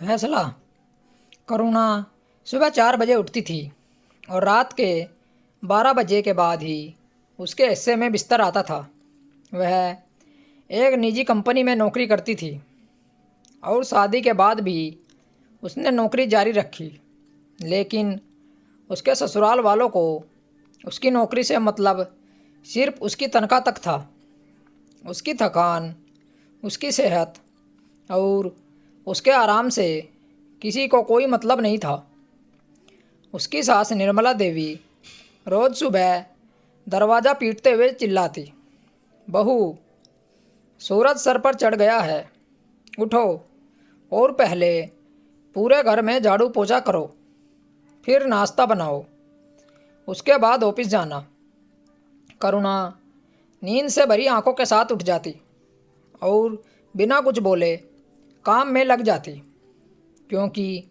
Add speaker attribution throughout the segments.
Speaker 1: फैसला। करुणा सुबह 4 बजे उठती थी और रात के 12 बजे के बाद ही उसके हिस्से में बिस्तर आता था। वह एक निजी कंपनी में नौकरी करती थी और शादी के बाद भी उसने नौकरी जारी रखी। लेकिन उसके ससुराल वालों को उसकी नौकरी से मतलब सिर्फ उसकी तनख्वाह तक था। उसकी थकान, उसकी सेहत और उसके आराम से किसी को कोई मतलब नहीं था। उसकी सास निर्मला देवी रोज़ सुबह दरवाज़ा पीटते हुए चिल्लाती, बहू, सूरज सर पर चढ़ गया है, उठो और पहले पूरे घर में झाड़ू पोछा करो, फिर नाश्ता बनाओ, उसके बाद ऑफिस जाना। करुणा नींद से भरी आंखों के साथ उठ जाती और बिना कुछ बोले काम में लग जाती, क्योंकि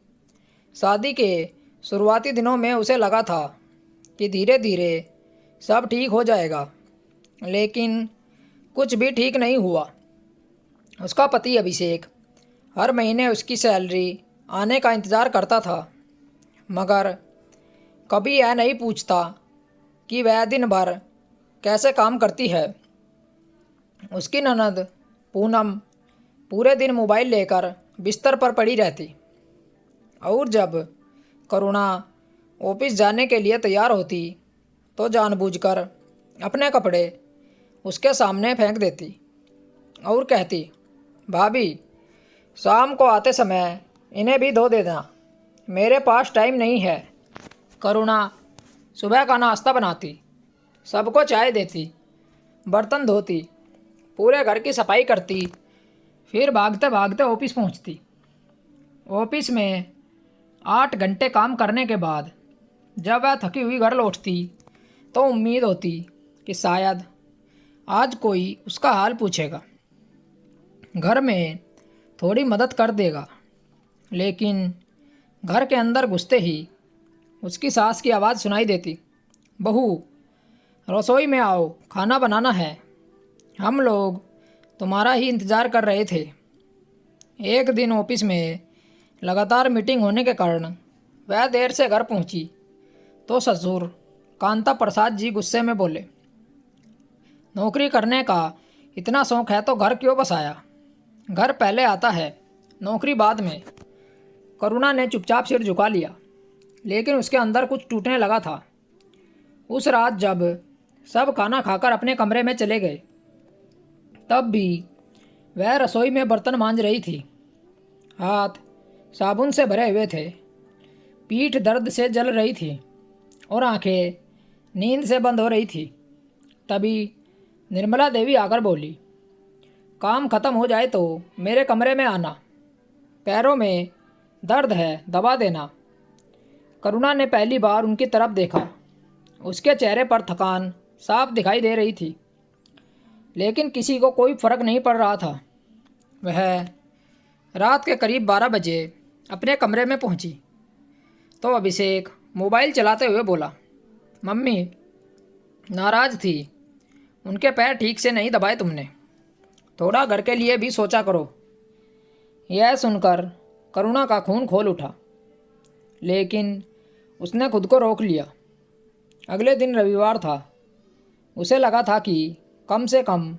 Speaker 1: शादी के शुरुआती दिनों में उसे लगा था कि धीरे धीरे सब ठीक हो जाएगा। लेकिन कुछ भी ठीक नहीं हुआ। उसका पति अभिषेक हर महीने उसकी सैलरी आने का इंतज़ार करता था, मगर कभी यह नहीं पूछता कि वह दिन भर कैसे काम करती है। उसकी ननद पूनम पूरे दिन मोबाइल लेकर बिस्तर पर पड़ी रहती और जब करुणा ऑफिस जाने के लिए तैयार होती तो जानबूझकर अपने कपड़े उसके सामने फेंक देती और कहती, भाभी, शाम को आते समय इन्हें भी धो देना, मेरे पास टाइम नहीं है। करुणा सुबह का नाश्ता बनाती, सबको चाय देती, बर्तन धोती, पूरे घर की सफाई करती, फिर भागते भागते ऑफिस पहुंचती। ऑफिस में 8 घंटे काम करने के बाद जब वह थकी हुई घर लौटती तो उम्मीद होती कि शायद आज कोई उसका हाल पूछेगा, घर में थोड़ी मदद कर देगा। लेकिन घर के अंदर घुसते ही उसकी सास की आवाज़ सुनाई देती, बहू, रसोई में आओ, खाना बनाना है, हम लोग तुम्हारा ही इंतज़ार कर रहे थे। एक दिन ऑफिस में लगातार मीटिंग होने के कारण वह देर से घर पहुंची तो ससुर कांता प्रसाद जी गुस्से में बोले, नौकरी करने का इतना शौक है तो घर क्यों बसाया? घर पहले आता है, नौकरी बाद में। करुणा ने चुपचाप सिर झुका लिया, लेकिन उसके अंदर कुछ टूटने लगा था। उस रात जब सब खाना खाकर अपने कमरे में चले गए, तब भी वह रसोई में बर्तन मांज रही थी। हाथ साबुन से भरे हुए थे, पीठ दर्द से जल रही थी और आंखें नींद से बंद हो रही थी। तभी निर्मला देवी आकर बोली, काम खत्म हो जाए तो मेरे कमरे में आना, पैरों में दर्द है, दबा देना। करुणा ने पहली बार उनकी तरफ देखा। उसके चेहरे पर थकान साफ दिखाई दे रही थी, लेकिन किसी को कोई फर्क नहीं पड़ रहा था। वह रात के करीब 12 बजे अपने कमरे में पहुंची तो अभिषेक मोबाइल चलाते हुए बोला, मम्मी नाराज़ थी, उनके पैर ठीक से नहीं दबाए तुमने, थोड़ा घर के लिए भी सोचा करो। यह सुनकर करुणा का खून खोल उठा, लेकिन उसने खुद को रोक लिया। अगले दिन रविवार था। उसे लगा था कि कम से कम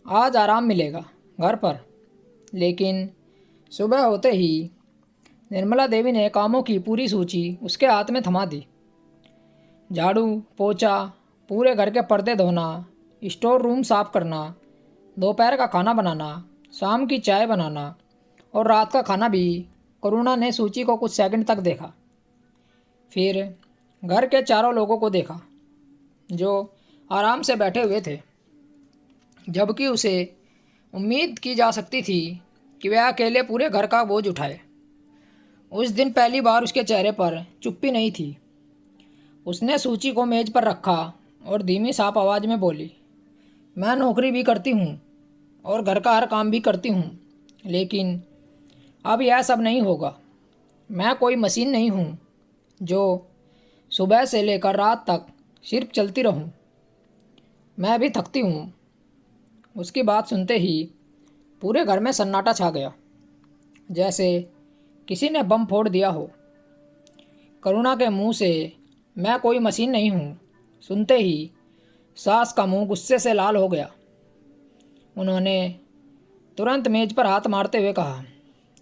Speaker 1: आज आराम मिलेगा घर पर। लेकिन सुबह होते ही निर्मला देवी ने कामों की पूरी सूची उसके हाथ में थमा दी। झाड़ू पोछा, पूरे घर के पर्दे धोना, स्टोर रूम साफ करना, दोपहर का खाना बनाना, शाम की चाय बनाना और रात का खाना भी। करुणा ने सूची को कुछ सेकंड तक देखा, फिर घर के चारों लोगों को देखा जो आराम से बैठे हुए थे, जबकि उसे उम्मीद की जा सकती थी कि वह अकेले पूरे घर का बोझ उठाए। उस दिन पहली बार उसके चेहरे पर चुप्पी नहीं थी। उसने सूची को मेज पर रखा और धीमी साफ आवाज़ में बोली, मैं नौकरी भी करती हूँ और घर का हर काम भी करती हूँ, लेकिन अब यह सब नहीं होगा। मैं कोई मशीन नहीं हूँ जो सुबह से लेकर रात तक सिर्फ चलती रहूँ। मैं भी थकती हूँ। उसकी बात सुनते ही पूरे घर में सन्नाटा छा गया, जैसे किसी ने बम फोड़ दिया हो। करुणा के मुंह से मैं कोई मशीन नहीं हूँ सुनते ही सास का मुंह गुस्से से लाल हो गया। उन्होंने तुरंत मेज पर हाथ मारते हुए कहा,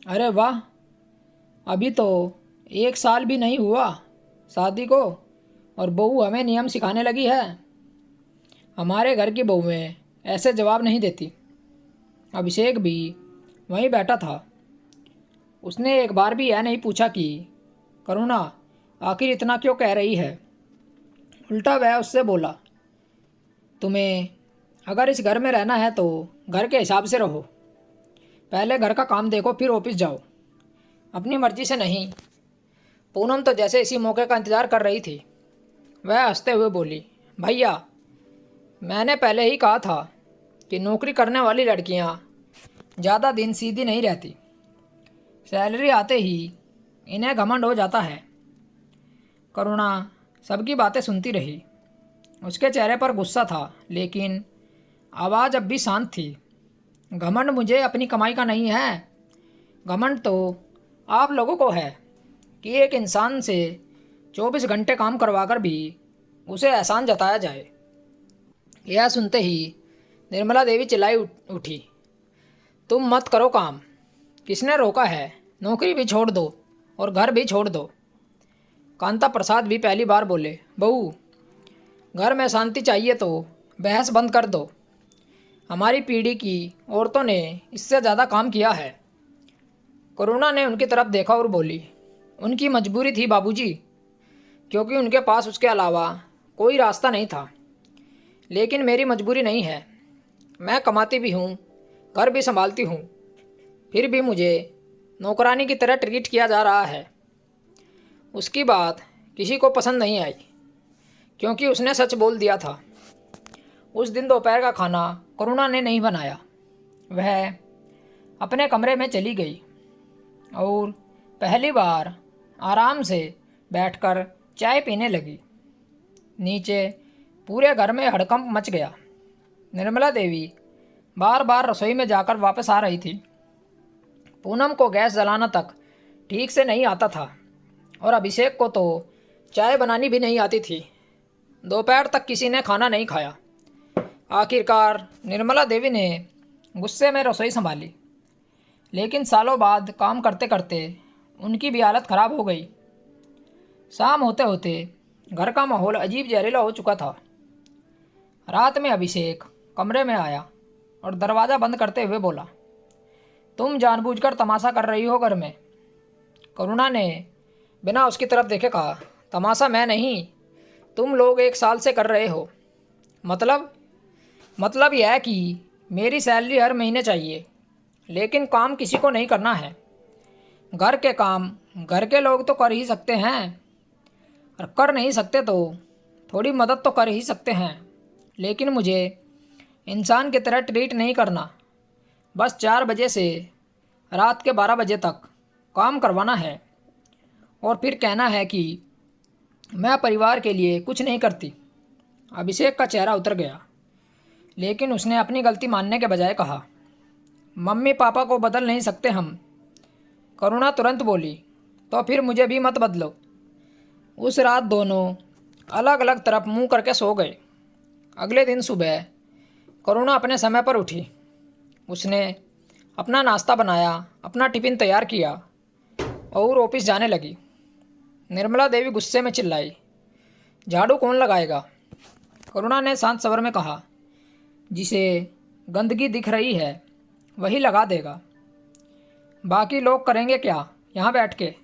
Speaker 1: अरे वाह, अभी तो 1 साल भी नहीं हुआ शादी को और बहू हमें नियम सिखाने लगी है। हमारे घर की बहुएं ऐसे जवाब नहीं देती। अभिषेक भी वहीं बैठा था। उसने एक बार भी यह नहीं पूछा कि करुणा आखिर इतना क्यों कह रही है। उल्टा वह उससे बोला, तुम्हें अगर इस घर में रहना है तो घर के हिसाब से रहो। पहले घर का काम देखो, फिर ऑफिस जाओ, अपनी मर्जी से नहीं। पूनम तो जैसे इसी मौके का इंतज़ार कर रही थी। वह हंसते हुए बोली, भैया, मैंने पहले ही कहा था कि नौकरी करने वाली लड़कियां ज़्यादा दिन सीधी नहीं रहती। सैलरी आते ही इन्हें घमंड हो जाता है। करुणा सबकी बातें सुनती रही। उसके चेहरे पर गुस्सा था, लेकिन आवाज़ अब भी शांत थी। घमंड मुझे अपनी कमाई का नहीं है। घमंड तो आप लोगों को है कि एक इंसान से 24 घंटे काम करवाकर भी उसे एहसान जताया जाए। यह सुनते ही निर्मला देवी चिल्लाई उठी, तुम मत करो काम। किसने रोका है? नौकरी भी छोड़ दो और घर भी छोड़ दो। कांता प्रसाद भी पहली बार बोले, बहू, घर में शांति चाहिए तो बहस बंद कर दो। हमारी पीढ़ी की औरतों ने इससे ज़्यादा काम किया है। करुणा ने उनकी तरफ देखा और बोली, उनकी मजबूरी थी बाबूजी, क्योंकि उनके पास उसके अलावा कोई रास्ता नहीं था। लेकिन मेरी मजबूरी नहीं है। मैं कमाती भी हूँ, घर भी संभालती हूँ, फिर भी मुझे नौकरानी की तरह ट्रीट किया जा रहा है। उसकी बात किसी को पसंद नहीं आई, क्योंकि उसने सच बोल दिया था। उस दिन दोपहर का खाना करुणा ने नहीं बनाया। वह अपने कमरे में चली गई और पहली बार आराम से बैठकर चाय पीने लगी। नीचे पूरे घर में हड़कंप मच गया। निर्मला देवी बार बार रसोई में जाकर वापस आ रही थी। पूनम को गैस जलाना तक ठीक से नहीं आता था और अभिषेक को तो चाय बनानी भी नहीं आती थी। दोपहर तक किसी ने खाना नहीं खाया। आखिरकार निर्मला देवी ने गुस्से में रसोई संभाली, लेकिन सालों बाद काम करते करते उनकी भी हालत ख़राब हो गई। शाम होते होते घर का माहौल अजीब जहरीला हो चुका था। रात में अभिषेक कमरे में आया और दरवाज़ा बंद करते हुए बोला, तुम जानबूझकर तमाशा कर रही हो घर में। करुणा ने बिना उसकी तरफ देखे कहा, तमाशा मैं नहीं, तुम लोग 1 साल से कर रहे हो। मतलब यह है कि मेरी सैलरी हर महीने चाहिए, लेकिन काम किसी को नहीं करना है। घर के काम घर के लोग तो कर ही सकते हैं, और कर नहीं सकते तो थोड़ी मदद तो कर ही सकते हैं, लेकिन मुझे इंसान की तरह ट्रीट नहीं करना। बस 4 बजे से रात के 12 बजे तक काम करवाना है और फिर कहना है कि मैं परिवार के लिए कुछ नहीं करती। अभिषेक का चेहरा उतर गया, लेकिन उसने अपनी गलती मानने के बजाय कहा, मम्मी पापा को बदल नहीं सकते हम। करुणा तुरंत बोली, तो फिर मुझे भी मत बदलो। उस रात दोनों अलग अलग तरफ मुंह करके सो गए। अगले दिन सुबह करुणा अपने समय पर उठी। उसने अपना नाश्ता बनाया, अपना टिफ़िन तैयार किया और ऑफिस जाने लगी। निर्मला देवी गुस्से में चिल्लाई, झाड़ू कौन लगाएगा? करुणा ने शांत स्वर में कहा, जिसे गंदगी दिख रही है वही लगा देगा। बाकी लोग करेंगे क्या यहाँ बैठ के?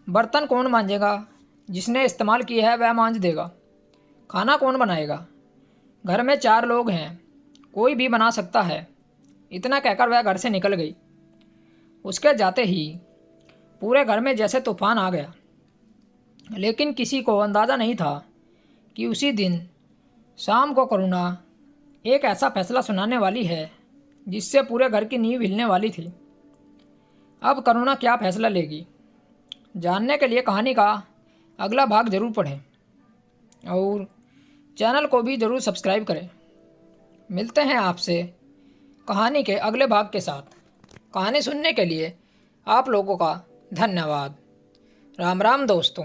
Speaker 1: बर्तन कौन मांजेगा? जिसने इस्तेमाल किया है वह मांज देगा। खाना कौन बनाएगा? घर में 4 लोग हैं, कोई भी बना सकता है। इतना कहकर वह घर से निकल गई। उसके जाते ही पूरे घर में जैसे तूफान आ गया, लेकिन किसी को अंदाज़ा नहीं था कि उसी दिन शाम को करुणा एक ऐसा फैसला सुनाने वाली है जिससे पूरे घर की नींव हिलने वाली थी। अब करुणा क्या फैसला लेगी, जानने के लिए कहानी का अगला भाग ज़रूर पढ़ें और चैनल को भी ज़रूर सब्सक्राइब करें। मिलते हैं आपसे कहानी के अगले भाग के साथ। कहानी सुनने के लिए आप लोगों का धन्यवाद। राम राम दोस्तों।